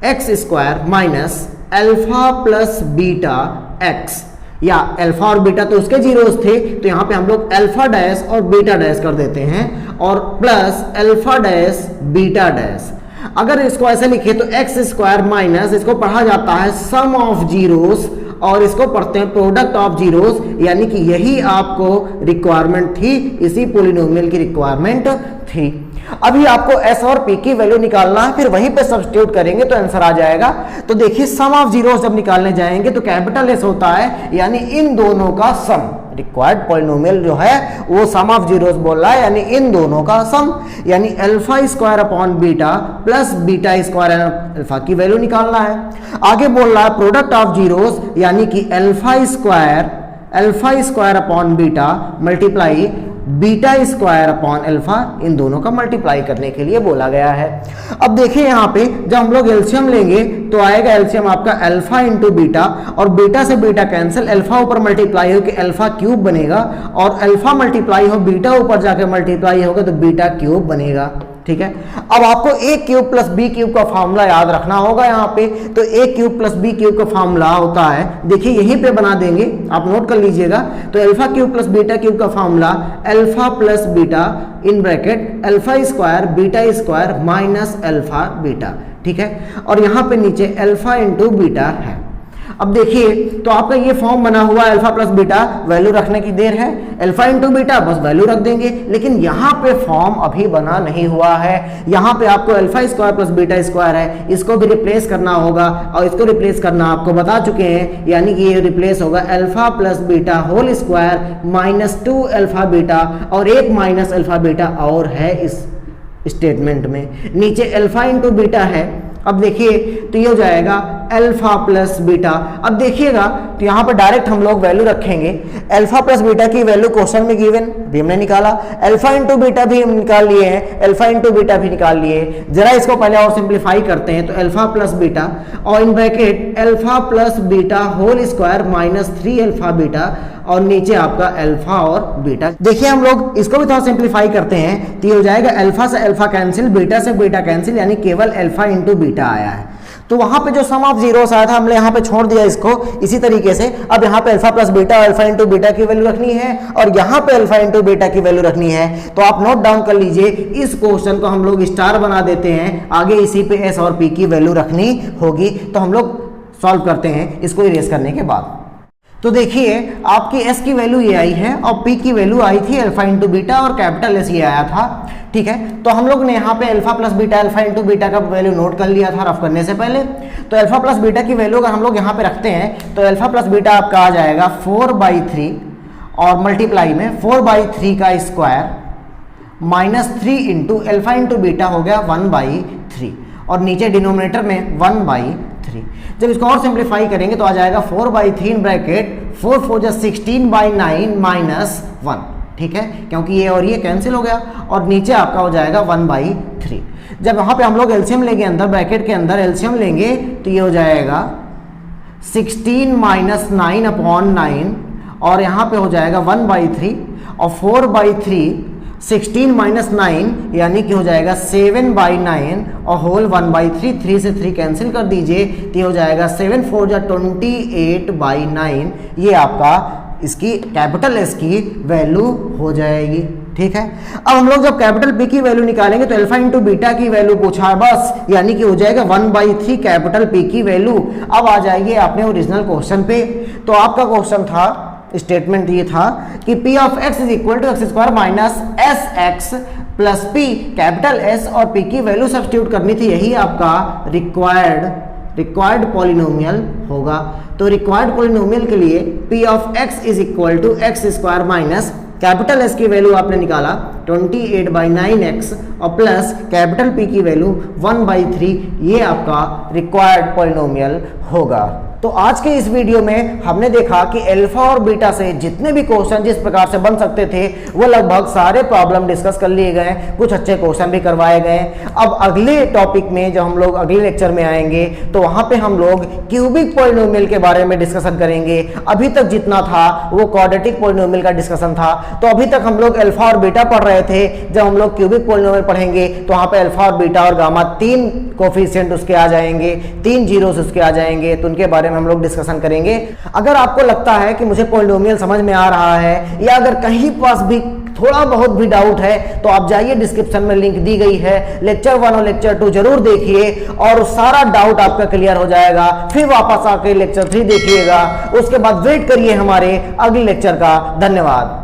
X square minus alpha plus beta X, या अल्फा और बीटा तो उसके जीरोस थे, तो यहाँ पे हम लोग अल्फा डैश और बीटा डैश कर देते हैं और plus alpha dash beta dash. अगर इसको ऐसे लिखे तो एक्स स्क्वायर माइनस, इसको पढ़ा जाता है सम ऑफ जीरोस और इसको पढ़ते हैं प्रोडक्ट ऑफ जीरोस, यानी कि यही आपको रिक्वायरमेंट थी, इसी पॉलिनोमियल की रिक्वायरमेंट थी। अभी आपको एस और पी की वैल्यू निकालना है, फिर वहीं पे सब्स्टिट्यूट करेंगे तो आंसर आ जाएगा। तो देखिए सम ऑफ जीरोस जब निकालने जाएंगे तो कैपिटल एस होता है, यानी इन दोनों का सम। रिक्वायर्ड पॉलिनोमियल जो है वो सम ऑफ जीरोस बोल रहा है, यानी इन दोनों का सम, यानी alpha square upon beta plus beta square alpha की वैल्यू निकालना है। आगे बोल रहा है प्रोडक्ट ऑफ जीरोस, यानी कि alpha square upon beta multiply beta square upon alpha, इन दोनों का मल्टीप्लाई करने के लिए बोला गया है। अब देखिए यहाँ पे जब हम लोग एलसीएम लेंगे तो आएगा एलसीएम आपका अल्फा इंटू बीटा, और बीटा से बीटा कैंसिल, अल्फा ऊपर मल्टीप्लाई हो कि अल्फा क्यूब बनेगा, और अल्फा मल्टीप्लाई हो बीटा ऊपर जाके मल्टीप्लाई होगा तो बीटा क्यूब बनेगा। ठीक है, अब आपको ए क्यूब प्लस बी क्यूब का फॉर्मूला याद रखना होगा। यहाँ पे तो ए क्यूब प्लस बी क्यूब का फॉर्मूला होता है, देखिए यहीं पे बना देंगे, आप नोट कर लीजिएगा। तो alpha cube plus beta cube का formula alpha plus beta in bracket alpha square beta square minus alpha beta. ठीक है, और यहाँ पे नीचे अल्फा इंटू बीटा है। अब देखिए तो आपका ये फॉर्म बना हुआ है अल्फा प्लस बीटा, वैल्यू रखने की देर है, अल्फा इंटू बीटा बस वैल्यू रख देंगे। लेकिन यहाँ पे फॉर्म अभी बना नहीं हुआ है, यहाँ पे आपको alpha square plus beta square है, इसको भी रिप्लेस करना होगा, और इसको रिप्लेस करना आपको बता चुके हैं, यानी कि ये रिप्लेस होगा alpha plus beta whole square minus 2 alpha beta, और एक माइनस अल्फा बीटा और है इस स्टेटमेंट में। नीचे अल्फा इंटू बीटा है, अब देखिए तो ये हो जाएगा अल्फा प्लस बीटा। अब देखिएगा तो यहाँ पर डायरेक्ट हम लोग वैल्यू रखेंगे, अल्फा प्लस बीटा की वैल्यू क्वेश्चन में गिवन भी हमने निकाला, अल्फा इंटू बीटा भी हम निकाल लिए हैं, अल्फा इंटू बीटा भी निकाल लिए। जरा इसको पहले और सिंप्लीफाई करते हैं, तो अल्फा प्लस बीटा और in bracket alpha plus beta whole square minus 3 alpha beta, और नीचे आपका अल्फा और बीटा। देखिए हम लोग इसको भी थोड़ा सिंप्लीफाई करते हैं, तो ये हो जाएगा अल्फा से अल्फा कैंसिल, बीटा से बीटा कैंसिल, यानी केवल अल्फा इंटू बीटा आया है। तो वहां पे जो सम ऑफ जीरोस आया था हमने यहाँ पे छोड़ दिया इसको। इसी तरीके से अब यहाँ पे अल्फा प्लस बीटा और अल्फा इंटू बीटा की वैल्यू रखनी है, और यहाँ पे अल्फा इंटू बीटा की वैल्यू रखनी है। तो आप नोट डाउन कर लीजिए, इस क्वेश्चन को हम लोग स्टार बना देते हैं, आगे इसी पे एस और पी की वैल्यू रखनी होगी। तो हम लोग सॉल्व करते हैं इसको इरेज करने के बाद। तो देखिए आपकी s की वैल्यू ये आई है और p की वैल्यू आई थी अल्फा इंटू बीटा, और कैपिटल S ये आया था। ठीक है, तो हम लोग ने यहाँ पे alpha plus beta alpha into beta का वैल्यू नोट कर लिया था रफ करने से पहले। तो अल्फा प्लस बीटा की वैल्यू अगर हम लोग यहाँ पे रखते हैं तो अल्फा प्लस बीटा आपका आ जाएगा 4/3 और मल्टीप्लाई में 4/3 का square minus 3 into alpha into beta हो गया 1/3, और नीचे डिनोमिनेटर में 1/3। जब इसको और सिंप्लीफाई करेंगे तो आ जाएगा 4/3 ब्रैकेट 4 4 जा 16/9 माइनस 1। ठीक है, क्योंकि ये और ये कैंसिल हो गया, और नीचे आपका हो जाएगा 1/3। जब यहाँ पे हम लोग एलसीएम लेंगे, अंदर ब्रैकेट के अंदर एलसीएम लेंगे तो ये हो जाएगा 16 माइनस 9 अपॉन 9, और यहाँ पे हो जाएगा 1/3, और 4/3 16 माइनस 9 यानी कि हो जाएगा 7/9, और होल 1/3, 3 से 3 कैंसिल कर दीजिए तो ये हो जाएगा 7 4 जा 28/9। ये आपका इसकी कैपिटल एस की वैल्यू हो जाएगी। ठीक है, अब हम लोग जब कैपिटल पी की वैल्यू निकालेंगे तो अल्फा इंटू बीटा की वैल्यू पूछा है बस, यानी कि हो जाएगा 1/3 कैपिटल पी की वैल्यू। अब आ जाएगी अपने ओरिजिनल क्वेश्चन पे। तो आपका क्वेश्चन था, स्टेटमेंट ये था कि p of x is equal to X square minus S X plus P, capital S और p की वैल्यू सब्स्टिट्यूट करनी थी, यही आपका रिक्वायर्ड पॉलिनोमियल होगा। तो रिक्वायर्ड पॉलिनोमियल के लिए p of x is equal to X square minus capital S की वैल्यू आपने निकाला 28/9x और प्लस कैपिटल P की वैल्यू 1/3, ये आपका रिक्वायर्ड पॉलिनोमियल होगा। तो आज के इस वीडियो में हमने देखा कि अल्फा और बीटा से जितने भी क्वेश्चन जिस प्रकार से बन सकते थे वो लगभग सारे प्रॉब्लम डिस्कस कर लिए गए, कुछ अच्छे क्वेश्चन भी करवाए गए। अब अगले टॉपिक में जब हम लोग अगले लेक्चर में आएंगे तो वहां पे हम लोग क्यूबिक पॉलिनोमियल के बारे में डिस्कशन करेंगे। अभी तक जितना था वो क्वाड्रेटिक पॉलिनोमियल का डिस्कशन था। तो अभी तक हम लोग अल्फा और बीटा पढ़ रहे थे, जब हम लोग क्यूबिक पॉलिनोमियल पढ़ेंगे तो वहां पे अल्फा और बीटा और गामा 3 कोफिशिएंट उसके आ जाएंगे, 3 जीरोस उसके आ जाएंगे, तो उनके बारे में में हम लोग डिस्कशन करेंगे। अगर आपको लगता है कि मुझे पॉलिनोमियल समझ में आ रहा है या अगर कहीं पास भी थोड़ा बहुत भी डाउट है तो आप जाइए, डिस्क्रिप्शन में लिंक दी गई है, लेक्चर 1 और लेक्चर 2 जरूर देखिए और सारा डाउट आपका क्लियर हो जाएगा। फिर वापस आके लेक्चर 3 देखिएगा, उसके बाद वेट करिए हमारे अगले लेक्चर का। धन्यवाद।